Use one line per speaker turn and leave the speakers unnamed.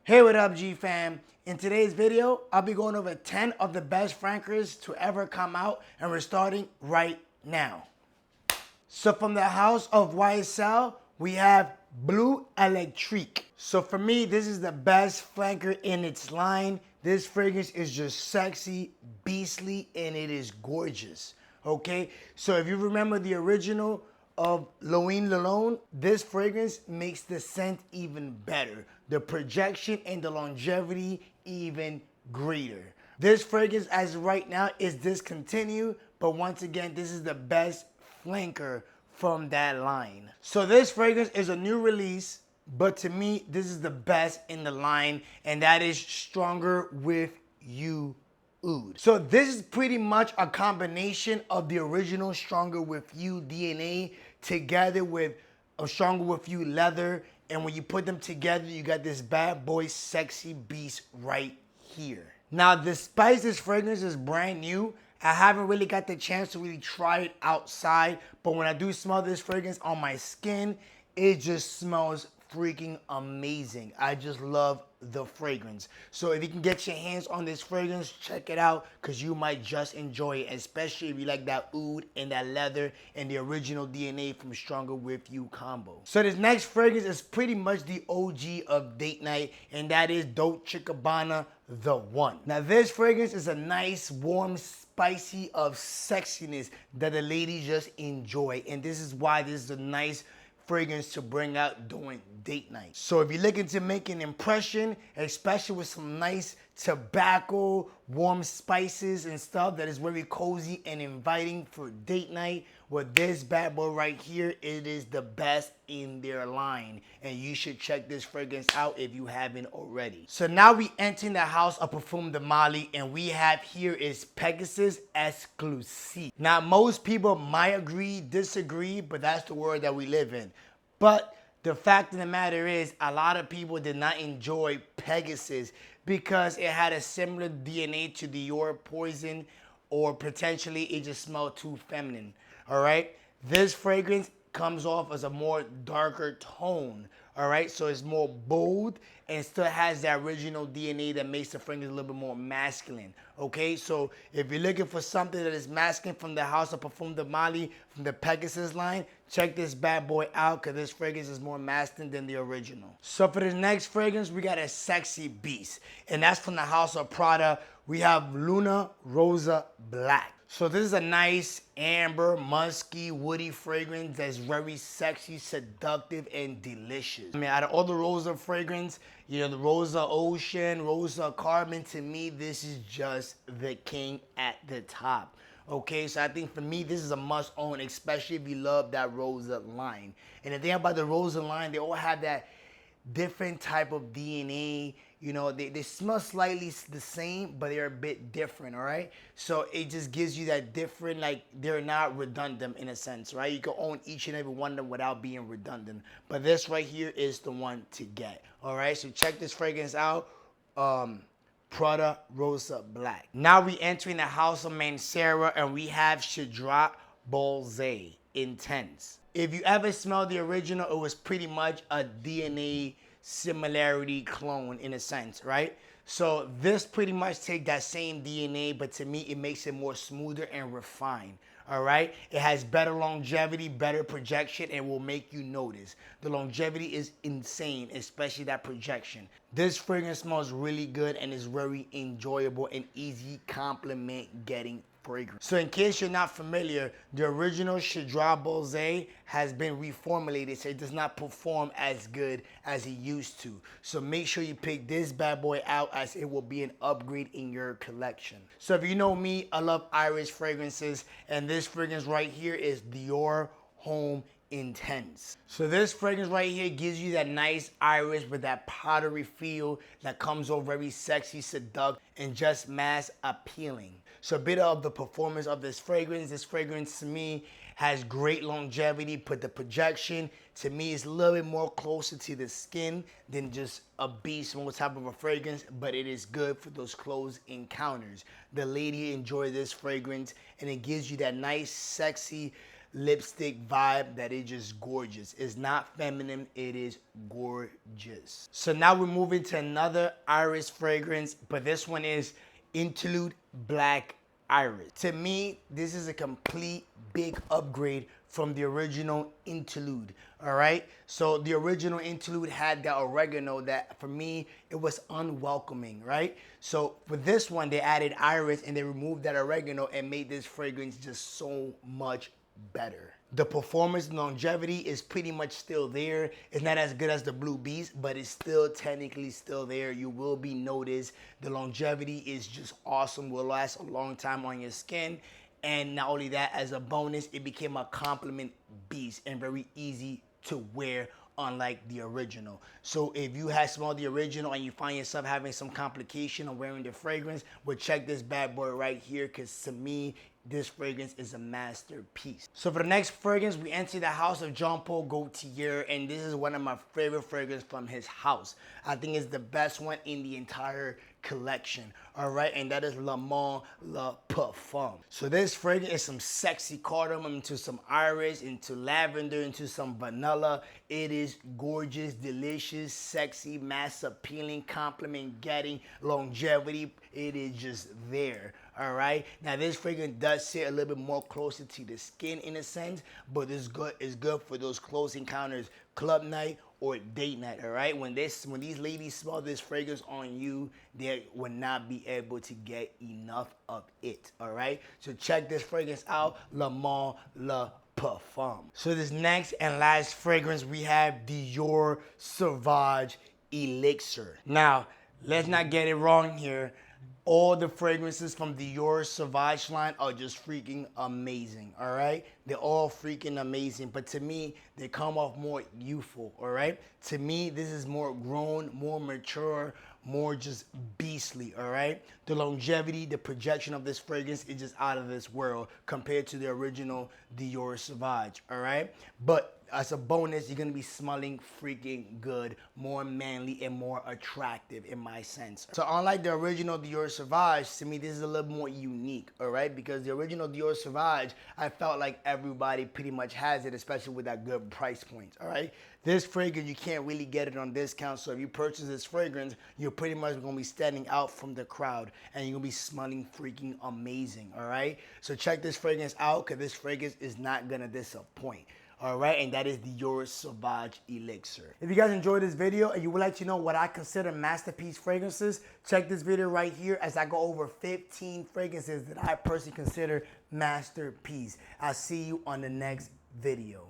Hey, what up, G fam? In today's video, I'll be going over 10 of the best flankers to ever come out, and we're starting right now. So from the house of YSL, we have Bleu Electrique. So for me, this is the best flanker in its line. This fragrance is just sexy, beastly, and it is gorgeous. Okay, so if you remember the original of Nuit alone, this fragrance makes the scent even better. The projection and the longevity even greater. This fragrance as of right now is discontinued, but once again, this is the best flanker from that line. So this fragrance is a new release, but to me, this is the best in the line, and that is Stronger with You Oud. So this is pretty much a combination of the original Stronger with You DNA together with a Stronger with You leather, and when you put them together, you got this bad boy sexy beast right here. Now, despite this fragrance is brand new, I haven't really got the chance to really try it outside, but when I do smell this fragrance on my skin, it just smells freaking amazing. I just love the fragrance. So if you can get your hands on this fragrance, check it out, because you might just enjoy it, especially if you like that oud and that leather and the original DNA from Stronger With You combo. So this next fragrance is pretty much the OG of date night, and that is Dolce & Gabbana The One. Now this fragrance is a nice, warm, spicy of sexiness that the ladies just enjoy, and this is why this is a nice fragrance to bring out during date night. So if you're looking to make an impression, especially with some nice tobacco, warm spices and stuff that is very cozy and inviting for date night, with this bad boy right here, it is the best in their line, and you should check this fragrance out if you haven't already. So now we enter the house of Parfum de Mali, and we have here is Pegasus Exclusif. Now most people might agree, disagree, but that's the world that we live in. But the fact of the matter is, a lot of people did not enjoy Pegasus because it had a similar DNA to Dior Poison, or potentially it just smelled too feminine. All right, this fragrance comes off as a more darker tone. All right, so it's more bold and still has that original DNA that makes the fragrance a little bit more masculine. Okay, so if you're looking for something that is masculine from the house of Parfum de Mali, from the Pegasus line, check this bad boy out, because this fragrance is more masculine than the original. So for the next fragrance, we got a sexy beast, and that's from the house of Prada. We have Luna Rossa Black. So this is a nice amber, musky, woody fragrance that's very sexy, seductive, and delicious. I mean, out of all the Rossa fragrance, you know, the Rossa Ocean, Rossa Carbon, to me, this is just the king at the top. Okay, so I think for me, this is a must own, especially if you love that Rossa line. And the thing about the Rossa line, they all have that different type of DNA. You know, they smell slightly the same, but they're a bit different, all right? So it just gives you that different, like, they're not redundant in a sense, right? You can own each and every one of them without being redundant. But this right here is the one to get, all right? So check this fragrance out. Prada Rossa Black. Now we entering the house of Mansera, and we have Cedrat Boise Intense. If you ever smelled the original, it was pretty much a DNA similarity clone in a sense, right? So this pretty much take that same DNA, but to me, it makes it more smoother and refined. All right, it has better longevity, better projection, and will make you notice. The longevity is insane, especially that projection. This fragrance smells really good and is very enjoyable and easy compliment getting fragrance. So in case you're not familiar, the original Cedrat Boise has been reformulated, so it does not perform as good as it used to. So make sure you pick this bad boy out, as it will be an upgrade in your collection. So if you know me, I love Irish fragrances, and this fragrance right here is Dior Homme Intense. So this fragrance right here gives you that nice Irish with that powdery feel that comes off very sexy, seductive, and just mass appealing. So a bit of the performance of this fragrance to me has great longevity, but the projection to me is a little bit more closer to the skin than just a beast mode type of a fragrance, but it is good for those close encounters. The lady enjoy this fragrance, and it gives you that nice, sexy, lipstick vibe that is just gorgeous. It's not feminine, it is gorgeous. So now we're moving to another Iris fragrance, but this one is Interlude Black Iris. To me, this is a complete big upgrade from the original Interlude, all right? So the original Interlude had that oregano that, for me, it was unwelcoming, right? So for this one, they added Iris and they removed that oregano and made this fragrance just so much better. The performance and longevity is pretty much still there. It's not as good as the Blue Beast, but it's still technically still there. You will be noticed. The longevity is just awesome, will last a long time on your skin. And not only that, as a bonus, it became a compliment piece and very easy to wear, unlike the original. So if you had smelled the original and you find yourself having some complication of wearing the fragrance, well, check this bad boy right here, because to me, this fragrance is a masterpiece. So for the next fragrance, we enter the house of Jean Paul Gaultier, and this is one of my favorite fragrances from his house. I think it's the best one in the entire collection, all right? And that is Male Le Parfum. So this fragrance is some sexy cardamom into some iris, into lavender, into some vanilla. It is gorgeous, delicious, sexy, mass appealing, compliment getting, longevity. It is just there. All right. Now this fragrance does sit a little bit more closer to the skin in a sense, but it's good for those close encounters, club night or date night. All right. When these ladies smell this fragrance on you, they will not be able to get enough of it. All right. So check this fragrance out, Male Le Parfum. So this next and last fragrance, we have Dior Sauvage Elixir. Now let's not get it wrong here. All the fragrances from the Dior Sauvage line are just freaking amazing, all right? They're all freaking amazing, but to me, they come off more youthful, all right? To me, this is more grown, more mature, more just beastly, all right? The longevity, the projection of this fragrance is just out of this world compared to the original Dior Sauvage, all right? But as a bonus, you're gonna be smelling freaking good, more manly and more attractive in my sense. So unlike the original Dior Sauvage, to me this is a little more unique, all right? Because the original Dior Sauvage, I felt like everybody pretty much has it, especially with that good price point, all right? This fragrance, you can't really get it on discount, so if you purchase this fragrance, you're pretty much gonna be standing out from the crowd and you're gonna be smelling freaking amazing, all right? So check this fragrance out, because this fragrance is not gonna disappoint. All right, and that is the Dior Sauvage Elixir. If you guys enjoyed this video and you would like to know what I consider masterpiece fragrances, check this video right here as I go over 15 fragrances that I personally consider masterpiece. I'll see you on the next video.